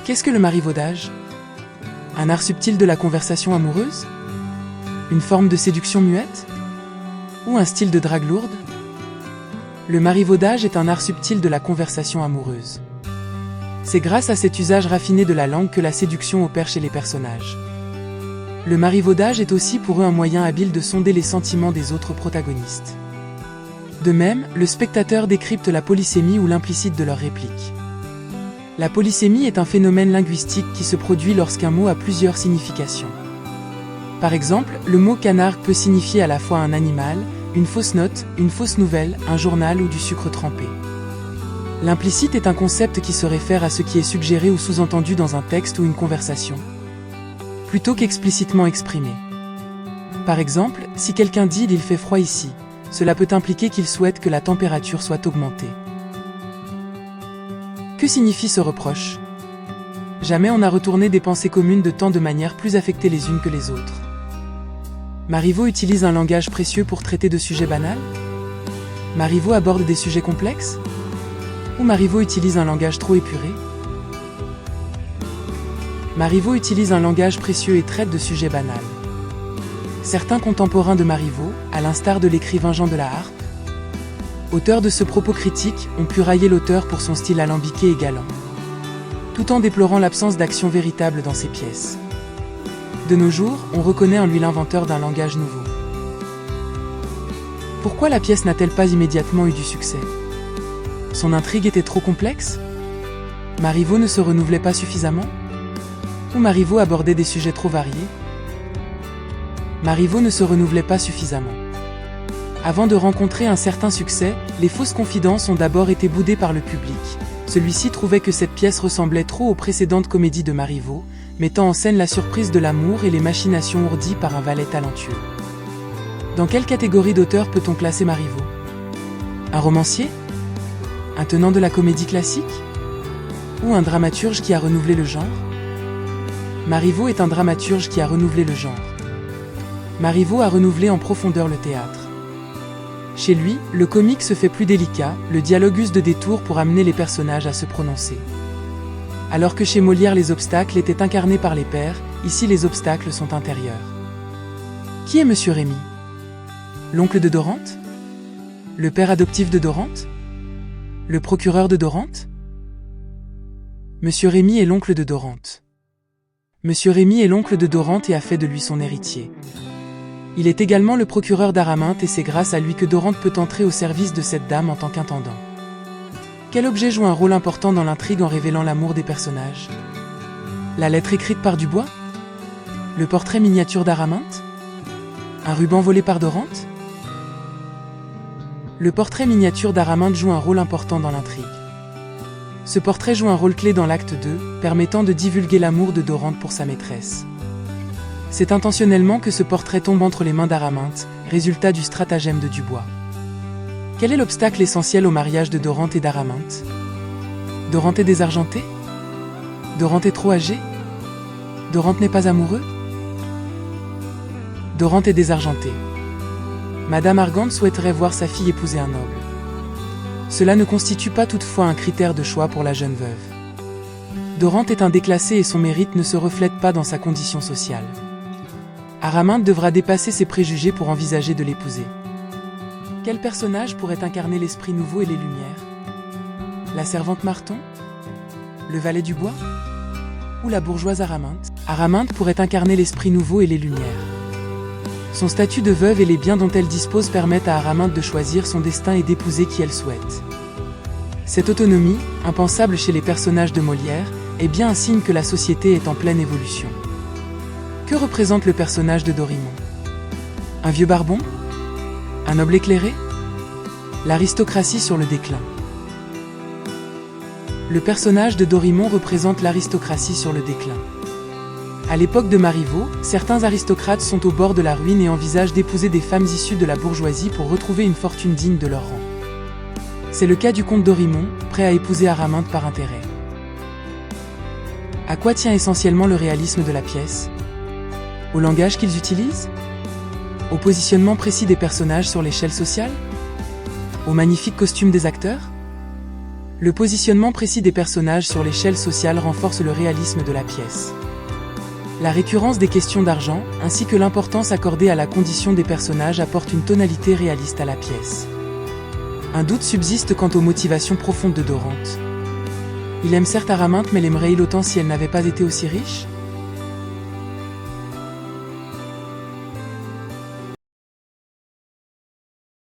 Qu'est-ce que le marivaudage? Un art subtil de la conversation amoureuse? Une forme de séduction muette? Ou un style de drague lourde? Le marivaudage est un art subtil de la conversation amoureuse. C'est grâce à cet usage raffiné de la langue que la séduction opère chez les personnages. Le marivaudage est aussi pour eux un moyen habile de sonder les sentiments des autres protagonistes. De même, le spectateur décrypte la polysémie ou l'implicite de leurs répliques. La polysémie est un phénomène linguistique qui se produit lorsqu'un mot a plusieurs significations. Par exemple, le mot canard peut signifier à la fois un animal, une fausse note, une fausse nouvelle, un journal ou du sucre trempé. L'implicite est un concept qui se réfère à ce qui est suggéré ou sous-entendu dans un texte ou une conversation, plutôt qu'explicitement exprimé. Par exemple, si quelqu'un dit « il fait froid ici », cela peut impliquer qu'il souhaite que la température soit augmentée. Que signifie ce reproche? Jamais on n'a retourné des pensées communes de tant de manières plus affectées les unes que les autres. Marivaux utilise un langage précieux pour traiter de sujets banals? Marivaux aborde des sujets complexes? Ou Marivaux utilise un langage trop épuré? Marivaux utilise un langage précieux et traite de sujets banals. Certains contemporains de Marivaux, à l'instar de l'écrivain Jean de la Harpe, auteur de ce propos critique, ont pu railler l'auteur pour son style alambiqué et galant, tout en déplorant l'absence d'action véritable dans ses pièces. De nos jours, on reconnaît en lui l'inventeur d'un langage nouveau. Pourquoi la pièce n'a-t-elle pas immédiatement eu du succès? Son intrigue était trop complexe? Marivaux ne se renouvelait pas suffisamment? Ou Marivaux abordait des sujets trop variés? Marivaux ne se renouvelait pas suffisamment. Avant de rencontrer un certain succès, les fausses confidences ont d'abord été boudées par le public. Celui-ci trouvait que cette pièce ressemblait trop aux précédentes comédies de Marivaux, mettant en scène la surprise de l'amour et les machinations ourdies par un valet talentueux. Dans quelle catégorie d'auteur peut-on classer Marivaux? Un romancier? Un tenant de la comédie classique? Ou un dramaturge qui a renouvelé le genre? Marivaux est un dramaturge qui a renouvelé le genre. Marivaux a renouvelé en profondeur le théâtre. Chez lui, le comique se fait plus délicat, le dialogue use de détours pour amener les personnages à se prononcer. Alors que chez Molière les obstacles étaient incarnés par les pairs, ici les obstacles sont intérieurs. Qui est Monsieur Rémy? L'oncle de Dorante? Le père adoptif de Dorante? Le procureur de Dorante? Monsieur Rémy est l'oncle de Dorante. Monsieur Rémy est l'oncle de Dorante et a fait de lui son héritier. Il est également le procureur d'Araminte et c'est grâce à lui que Dorante peut entrer au service de cette dame en tant qu'intendant. Quel objet joue un rôle important dans l'intrigue en révélant l'amour des personnages? La lettre écrite par Dubois? Le portrait miniature d'Araminte? Un ruban volé par Dorante? Le portrait miniature d'Araminte joue un rôle important dans l'intrigue. Ce portrait joue un rôle clé dans l'acte 2, permettant de divulguer l'amour de Dorante pour sa maîtresse. C'est intentionnellement que ce portrait tombe entre les mains d'Araminte, résultat du stratagème de Dubois. Quel est l'obstacle essentiel au mariage de Dorante et d'Araminte? Dorante est désargenté? Dorante est trop âgé? Dorante n'est pas amoureux? Dorante est désargenté. Madame Argande souhaiterait voir sa fille épouser un noble. Cela ne constitue pas toutefois un critère de choix pour la jeune veuve. Dorante est un déclassé et son mérite ne se reflète pas dans sa condition sociale. Araminte devra dépasser ses préjugés pour envisager de l'épouser. Quel personnage pourrait incarner l'esprit nouveau et les lumières? La servante Marton? Le valet Dubois? Ou la bourgeoise Araminte? Araminte pourrait incarner l'esprit nouveau et les lumières. Son statut de veuve et les biens dont elle dispose permettent à Araminte de choisir son destin et d'épouser qui elle souhaite. Cette autonomie, impensable chez les personnages de Molière, est bien un signe que la société est en pleine évolution. Que représente le personnage de Dorimon? Un vieux barbon? Un noble éclairé? L'aristocratie sur le déclin. Le personnage de Dorimon représente l'aristocratie sur le déclin. À l'époque de Marivaux, certains aristocrates sont au bord de la ruine et envisagent d'épouser des femmes issues de la bourgeoisie pour retrouver une fortune digne de leur rang. C'est le cas du comte Dorimon, prêt à épouser Araminte par intérêt. À quoi tient essentiellement le réalisme de la pièce? Au langage qu'ils utilisent? Au positionnement précis des personnages sur l'échelle sociale? Aux magnifiques costumes des acteurs? Le positionnement précis des personnages sur l'échelle sociale renforce le réalisme de la pièce. La récurrence des questions d'argent, ainsi que l'importance accordée à la condition des personnages apportent une tonalité réaliste à la pièce. Un doute subsiste quant aux motivations profondes de Dorante. Il aime certes Araminthe mais l'aimerait-il autant si elle n'avait pas été aussi riche ?